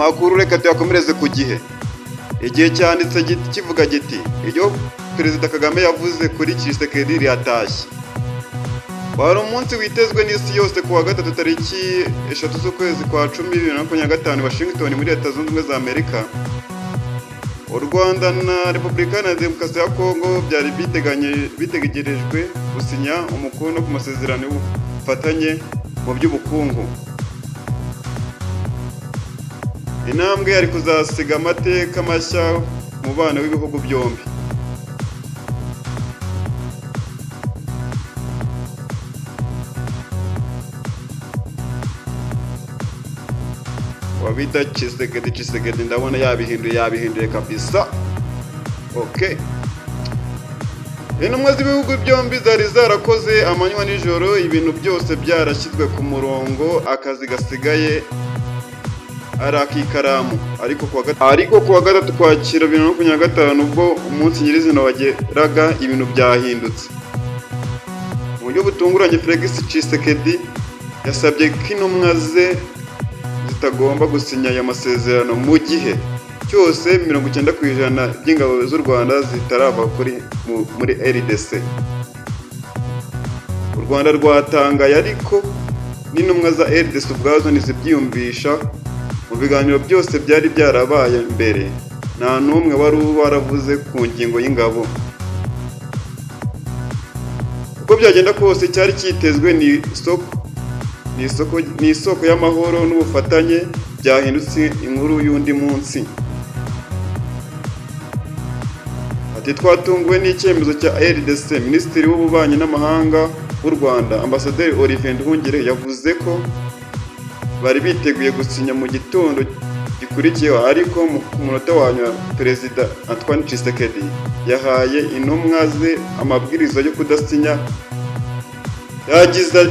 Makuru reka tuyakomereze ku gihe. Igihe cyanditse kivuga giti iryo Perezida Kagame yavuze kuri Tshisekedi ryatashye. Wari umunsi witezwe n'isi yose ku wa gatatu tariki 3 z'ukwezi kwa 10 2025 Washington muri Leta Zunze Ubumwe za Amerika. U Rwanda na Repubulika ya Demokarasi ya Kongo byari bitegerejwe gusinya umukono ku masezerano y'ubufatanye mu by'ubukungu. Intambwe yari kuzasiga amateka mashya mu bana w'ibihugu byombi. Wabita Tshisekedi ndabona yabihinduye kabisa. Okay. Intumwa z'ibihugu byombi zari zarakoze amanywa n'ijoro, ibintu byose byarashyizwe ku murongo, akazi gasigaye ari ak'ikaramu. Ariko kuwa gatatu Ukwakira 2025 ubwo umunsi nyirizina wageraga, ibintu byahindutse mu buryo butunguranye. Felix Tshisekedi yasabye ko intumwa ze zitagomba gusinya aya masezerano mu gihe cyose 90% by'ingabo z'u Rwanda zitarava muri RDC. U Rwanda rwatangaye ariko n'intumwa za RDC ubwazo ntizibyiyumvisha. Mu biganiro byose byari byarabaye mbere, nta n'umwe wari waravuze ku ngingo y'ingabo. Uko byagenda kose cyari cyitezwe ni isoko y'amahoro n'ubufatanye, byahindutse inkuru y'undi munsi. Ati twatunguwe n'icyemezo cya RDC. Minisitiri w'Ububanyi n'Amahanga w'u Rwanda Ambasaderi Olivier Nduhungirehe yavuze ko bari biteguye gusinya mu gitondo gikurikiyeho, ariko ku munota wa nyuma Perezida Antoine Tshisekedi yahaye intumwa ze amabwiriza yo kudasinya.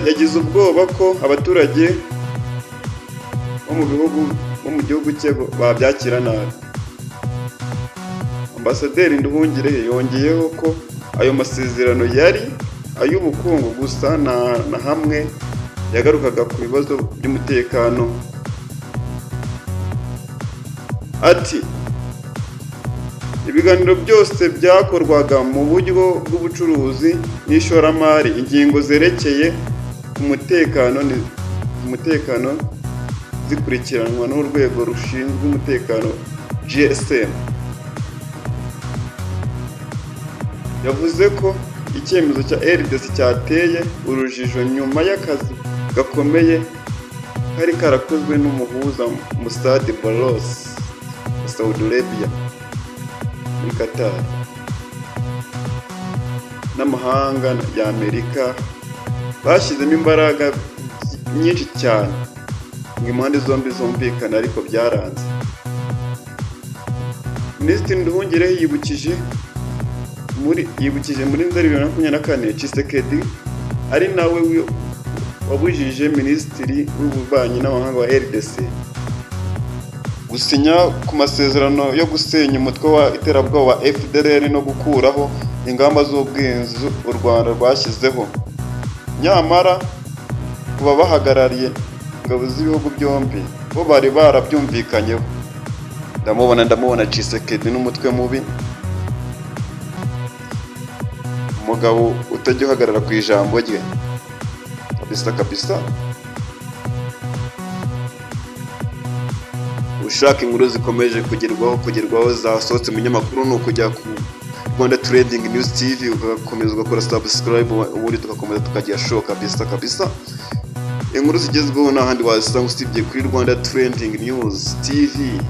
Yagize ubwoba ko abaturage bo mu gihugu cye babyakira nabi. Ambasaderi Nduhungirehe yongeyeho ko ayo masezerano yari ay'ubukungu gusa, na hamwe yagarukaga ku bibazo by'umutekano. Ati ibiganiro byose byakorwaga mu buryo bw'ubucuruzi n'ishoramari. Ingingo zerekeye umutekano zikurikiranwa n'urwego rushinzwe umutekano GSM. Yavuze ko icyemezo cya RDC cyateye urujijo nyuma y'akazi gakomeye kari karakozwe n'umuhuza Mossad Barros wa Saudi Arabia muri Qatar n'amahanga ya Amerika. Bashyizemo imbaraga nyinshi cyane ngo impande zombi zumvikana, ariko byaranze. Minisitiri Nduhungirehe yibukije muri Nzeri 2024 Tshisekedi ari nawe wabujije Minisitiri w'Ububanyi n'Amahanga wa RDC gusinya ku masezerano yo gusenya umutwe wa iterabwoba wa FDLR no gukuraho ingamba z'ubwirinzi u Rwanda rwashyizeho. Nyamara kuba bahagarariye ingabo z'ibihugu byombi bo bari barabyumvikanyeho. Ndamubona Tshisekedi n'umutwe mubi, umugabo utajya uhagarara ku ijambo rye kabisa. Ushaka inkuru zikomeje kugerwaho zasohotse mu nyamakuru ni ukujya ku Rwanda Trending News TV, ugakomeza ugakora subscribe, ubundi tugakomeza tukajya show kabisa. Inkuru zigezweho n'ahandi wazisanga usibye kuri Rwanda Trending News TV.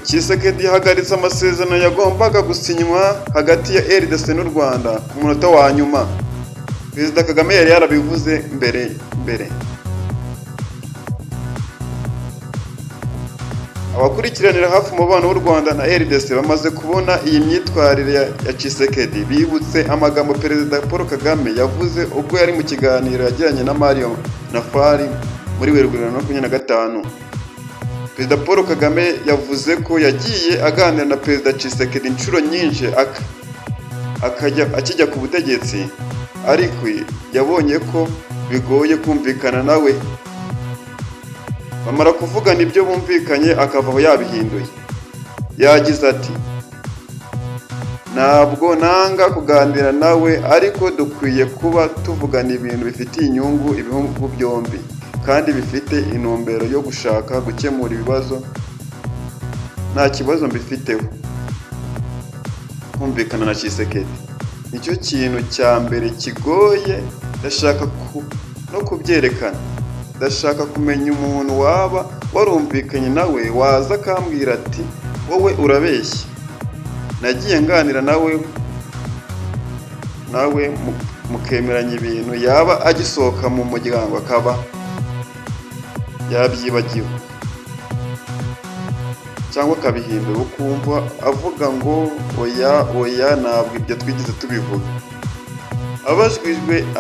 Tshisekedi yahagaritse amasezerano yagombaga gusinywa hagati ya RDC n'u Rwanda ku munota wa nyuma. Perezida Kagame yari yarabivuze mbere. Abakurikiranira hafi umubano w'u Rwanda na RDC bamaze kubona iyi myitwarire ya Tshisekedi. Bibutse amagambo Perezida Paul Kagame yavuze ubwo yari mu kiganiro yagiranye na Mario Nafari muri Werurwe 2025. Perezida Paul Kagame yavuze ko yagiye aganira na Perezida Tshisekedi inshuro nyinshi akijya ku butegetsi, ariko yabonye ko bigoye kumvikana nawe. bamara kuvugana ibyo bumvikanye akavaho yabihinduye. Yagize ati ntabwo nanga kuganira nawe ariko dukwiye kuba tuvugana ibintu bifitiye inyungu ibihugu byombi kandi bifite intumbero yo gushaka gukemura ibibazo. Nta kibazo mbifiteho. Kumvikana na Tshisekedi nicyo kintu cya mbere kigoye. Ndashaka no kubyerekana. Ndashaka kumenya umuntu waba warumvikanye nawe waza akambwira ati wowe urabeshya. Nagiye nganira nawe mukemeranya ibintu yaba agisohoka mu muryango akaba yabyibagiwe cyangwa akabihindura ukumva avuga ngo oya ntabwo ibyo twigeze tubivuga.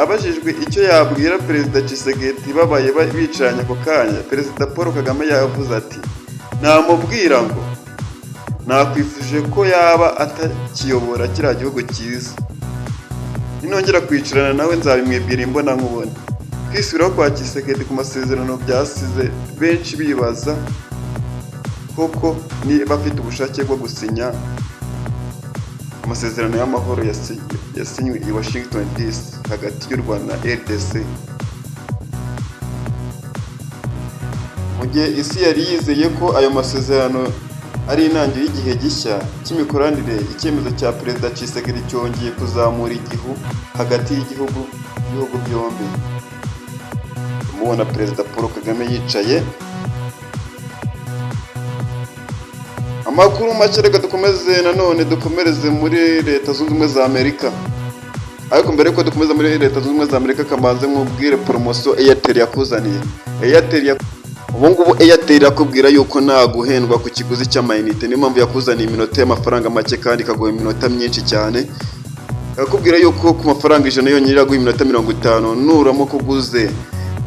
Abajijwe icyo yabwira Perezida Tshisekedi babaye bicaranye ako kanya, Perezida Paul Kagame yavuze ati namubwira ngo nakwifuje ko yaba atakiyobora kiriya gihugu cyiza. Ninongera kwicarana nawe nzabimwibwira imbona nkubona. Kwisubiraho kwa Tshisekedi ku masezerano byasize benshi bibaza koko niba afite ubushake bwo gusinya amasezerano y'amahoro yasinywe i Washington DC hagati y'u Rwanda na RDC. Mu gihe isi yari yizeye ko ayo masezerano ari intangiriro y'igihe gishya cy'imikoranire, icyemezo cya Perezida Tshisekedi cyongeye kuzamura igihu hagati y'ibihugu byombi. Mubona Perezida Paul Kagame yicaye. Amakuru make reka dukomereze muri Leta Zunze Ubumwe za Amerika. Ariko mbere yuko dukomeza muri Leta Zunze Ubumwe za Amerika kamanze nkubwire promotion Airtel yakuzaniye. Ubu ngubu Airtel yakubwira yuko nta guhendwa ku kiguzi cy'amayinite. Niyo mpamvu yakuzaniye iminota y'amafaranga make kandi ikaguha iminota myinshi cyane. Yakubwira yuko ku mafaranga 100 yonyine iraguha iminota 50. Nuramo kuguze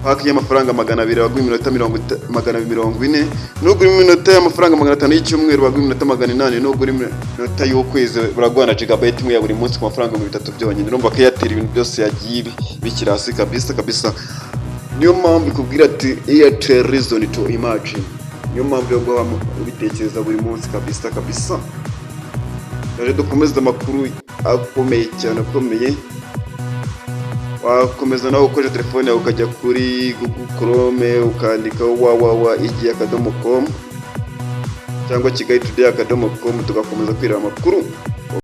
paki y'amafaranga 200 baguha iminota 240. Nugura iminota y'amafaranga 500 y'icyumweru baguha iminota 800. Nugura iminota y'ukwezi baraguha na gigabyte imwe ya buri munsi ku mafaranga 300 byonyine. Urumva ko Airtel ibintu byose yagiye bikirasi kabisa. Niyo mpamvu ikubwira ati Airtel reason to imagine. Niyo mpamvu yo guha ubitekereza buri munsi kabisa. Rero dukomeza amakuru akomeye cyane akomeye. Wakomeza nawe ukoresha telefone yawe ukajya kuri Google Chrome ukandika www.igi.com cyangwa kigali today.com tugakomeza kwirira amakuru.